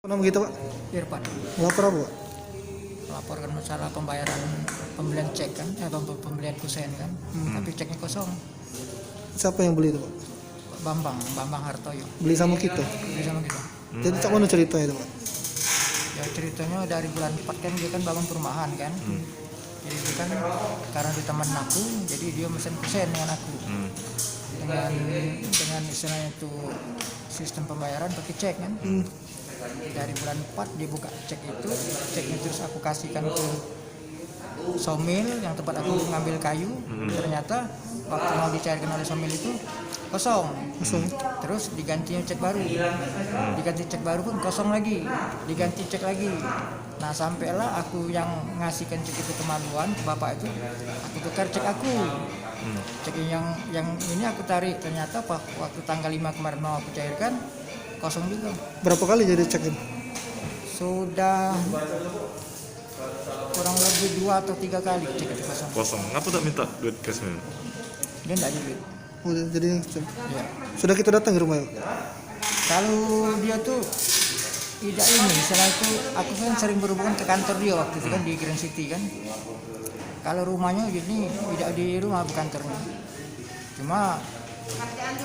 Nama gitu Pak? Irfan, Melapor apa Pak? melaporkan masalah pembayaran pembelian cek kan, pembelian kusen kan, tapi ceknya kosong. Siapa yang beli itu Pak? Bambang Hartoyo, Beli sama kita? beli sama kita. Jadi cak mana ceritanya itu Pak? Ya ceritanya dari bulan 4 kan dia kan bangun perumahan kan, jadi dia kan karena dia teman aku, jadi dia mesen kusen dengan aku, dengan istilahnya itu sistem pembayaran pakai cek kan. Dari bulan 4 dia buka ceknya terus aku kasihkan ke somil yang tempat aku ngambil kayu. Ternyata waktu mau dicairkan oleh somil itu kosong. Terus digantinya cek baru, diganti cek baru pun kosong lagi, diganti cek lagi. Nah sampailah aku yang ngasihkan cek itu kemaluan ke bapak itu, aku tukar cek aku. Cek yang ini aku tarik, ternyata waktu tanggal 5 kemarin mau aku cairkan kosong juga. Berapa kali jadi cek ini? Sudah kurang lebih 2 atau 3 kali cek itu kosong. Kosong. Ngapa tak minta duit cash memang? Dia enggak ada duit. Oh, jadi Ya. sudah kita datang ke rumah ya? Kalau dia tuh tidak ini, misalnya itu aku kan sering berhubungan ke kantor dia waktu itu kan di Grand City kan. Kalau rumahnya jadi tidak di rumah, bukan kantornya. Cuma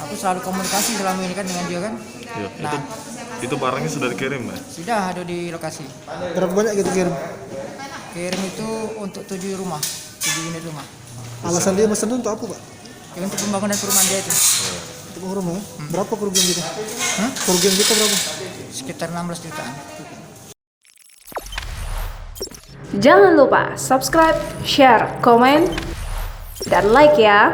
aku selalu komunikasi selama ini kan dengan dia kan. Ya, Nah, itu barangnya sudah dikirim ya? sudah ada di lokasi. Berapa banyak gitu kirim? Kirim itu untuk 7 rumah, 7 unit rumah. Alasan dia mesen untuk apa Pak? Ya, untuk pembangunan perumahan dia itu. Untuk rumah ya? Berapa kerugian kita? Hah? Kerugian kita berapa? Sekitar 16 jutaan. Jangan lupa subscribe, share, komen, dan like ya.